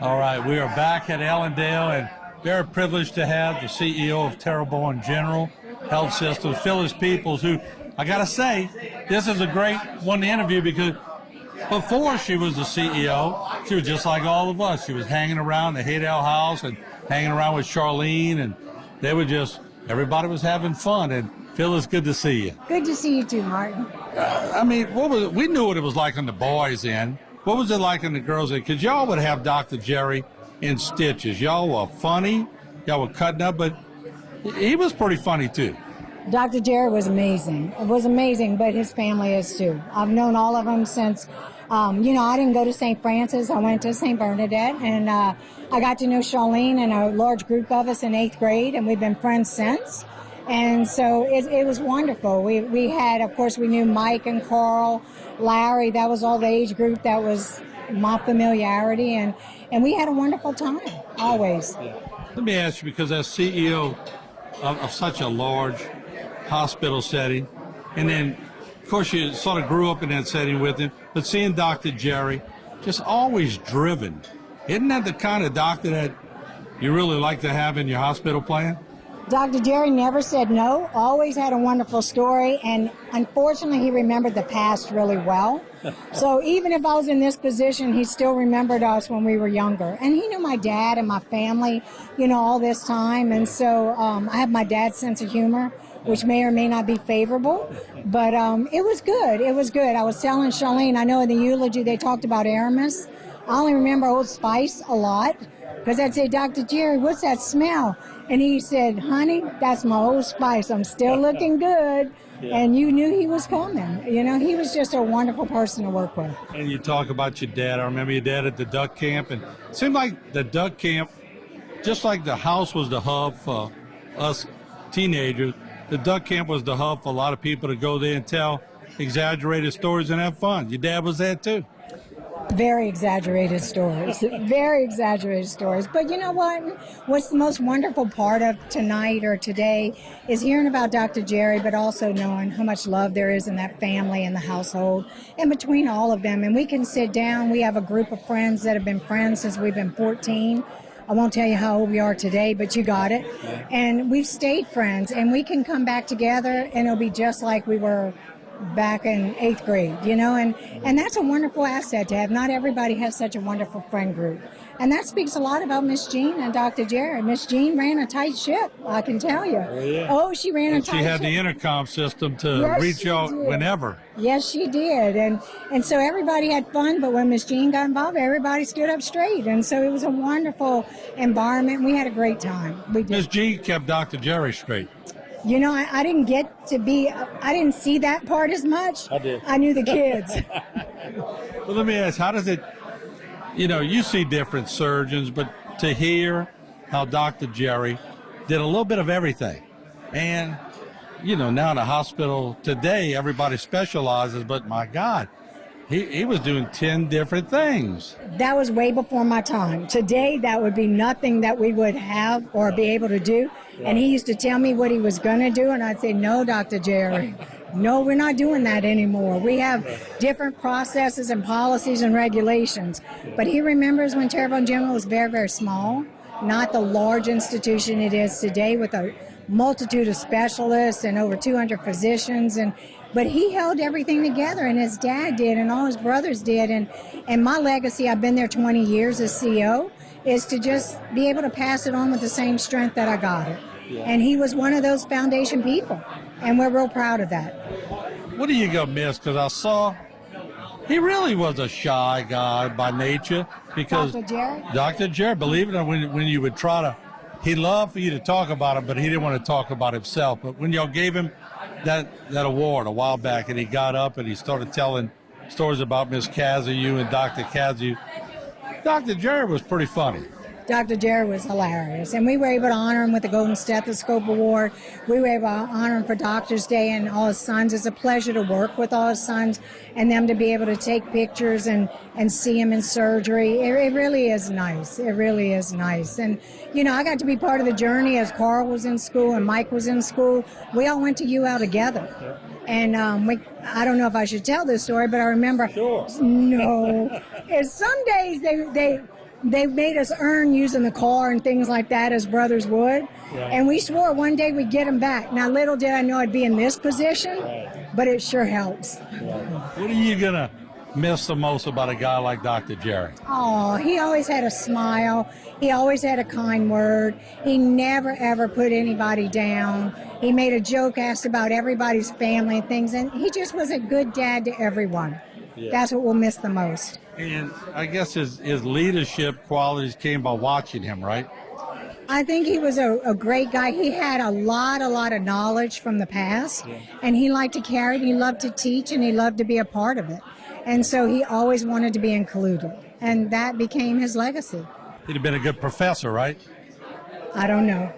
All right, we are back at Allendale and very privileged to have the CEO of Terrebonne General Health Systems, Phyllis Peoples, who, I got to say, this is a great one to interview because before she was the CEO, she was just like all of us. She was hanging around the Haydel house and hanging around with Charlene, and they were just, everybody was having fun. And Phyllis, good to see you. Good to see you too, Martin. I mean, we knew what it was like on the boys' end. What was it like on the girls' end? Because y'all would have Dr. Jerry in stitches. Y'all were funny. Y'all were cutting up, but he was pretty funny too. Dr. Jerry was amazing. It was amazing, but his family is too. I've known all of them since, I didn't go to St. Francis. I went to St. Bernadette, and I got to know Charlene and a large group of us in 8th grade, and we've been friends since. And so it was wonderful. We had, of course, we knew Mike and Carl, Larry. That was all the age group. That was my familiarity, and we had a wonderful time, always. Yeah. Let me ask you, because as CEO of such a large hospital setting, and then, of course, you sort of grew up in that setting with him, but seeing Dr. Jerry, just always driven. Isn't that the kind of doctor that you really like to have in your hospital plan? Dr. Jerry never said no, always had a wonderful story, and unfortunately he remembered the past really well. So even if I was in this position, he still remembered us when we were younger. And he knew my dad and my family, all this time. And so I have my dad's sense of humor, which may or may not be favorable, but it was good. It was good. I was telling Charlene, I know in the eulogy they talked about Aramis. I only remember Old Spice a lot, because I'd say, Dr. Jerry, what's that smell? And he said, honey, that's my Old Spice. I'm still looking good. Yeah. And you knew he was coming. He was just a wonderful person to work with. And you talk about your dad. I remember your dad at the duck camp. And it seemed like the duck camp, just like the house was the hub for us teenagers, the duck camp was the hub for a lot of people to go there and tell exaggerated stories and have fun. Your dad was there too. Very exaggerated stories. Very exaggerated stories. But you know what? What's the most wonderful part of tonight or today is hearing about Dr. Jerry, but also knowing how much love there is in that family and the household and between all of them. And we can sit down. We have a group of friends that have been friends since we've been 14. I won't tell you how old we are today, but you got it. Yeah. And we've stayed friends, and we can come back together, and it'll be just like we were back in 8th grade, and that's a wonderful asset to have. Not everybody has such a wonderful friend group. And that speaks a lot about Miss Jean and Dr. Jerry. Miss Jean ran a tight ship, I can tell you. Oh, yeah. Oh, she ran a tight ship. She had the intercom system to reach out whenever. Yes, she did. And so everybody had fun, but when Miss Jean got involved, everybody stood up straight. And so it was a wonderful environment. We had a great time. Miss Jean kept Dr. Jerry straight. I didn't get to I didn't see that part as much. I did. I knew the kids. Well, let me ask, how does it, you see different surgeons, but to hear how Dr. Jerry did a little bit of everything. And, now in the hospital today, everybody specializes, but my God, he was doing 10 different things. That was way before my time. Today, that would be nothing that we would have or be able to do. Yeah. And he used to tell me what he was going to do, and I'd say, no, Dr. Jerry, no, we're not doing that anymore. We have different processes and policies and regulations. But he remembers when Terrebonne General was very, very small, not the large institution it is today with a multitude of specialists and over 200 physicians. But he held everything together, and his dad did, and all his brothers did. And my legacy, I've been there 20 years as CEO, is to just be able to pass it on with the same strength that I got it. Yeah. And he was one of those foundation people, and we're real proud of that. What are you going to miss? Because I saw he really was a shy guy by nature. Because Dr. Jerry, believe it or not, when you would try to, he loved for you to talk about it, but he didn't want to talk about himself. But when y'all gave him that award a while back, and he got up and he started telling stories about Miss Cazayoux and Dr. Cazayoux, Dr. Jerry was pretty funny. Dr. Jerry was hilarious, and we were able to honor him with the Golden Stethoscope Award. We were able to honor him for Doctor's Day and all his sons. It's a pleasure to work with all his sons and them to be able to take pictures and see him in surgery. It really is nice. It really is nice. And, I got to be part of the journey as Carl was in school and Mike was in school. We all went to UL together. And I don't know if I should tell this story, but I remember. Sure. No. And some days they made us earn using the car and things like that as brothers would. Yeah. And we swore one day we'd get him back. Now, little did I know I'd be in this position, but it sure helps. What are you going to miss the most about a guy like Dr. Jerry? Oh, he always had a smile. He always had a kind word. He never, ever put anybody down. He made a joke, asked about everybody's family and things, and he just was a good dad to everyone. Yeah. That's what we'll miss the most. And I guess his leadership qualities came by watching him, right? I think he was a great guy. He had a lot of knowledge from the past, and he liked to carry it. He loved to teach, and he loved to be a part of it. And so he always wanted to be included, and that became his legacy. He'd have been a good professor, right? I don't know.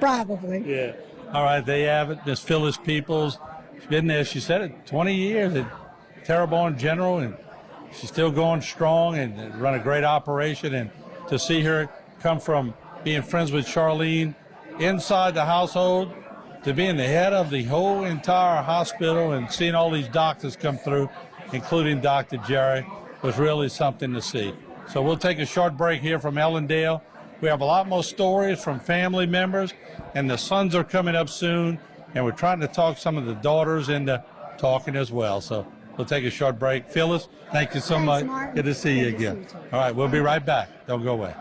Probably. Yeah. All right, there you have it. Miss Phyllis Peoples. She's been there, she said it, 20 years at Terrebonne General, and she's still going strong and run a great operation. And to see her come from being friends with Charlene inside the household to being the head of the whole entire hospital and seeing all these doctors come through, including Dr. Jerry, was really something to see. So we'll take a short break here from Ellendale. We have a lot more stories from family members, and the sons are coming up soon, and we're trying to talk some of the daughters into talking as well. So we'll take a short break. Phyllis, thank you so much. Martin. Good to see you again. All right, we'll be right back. Don't go away.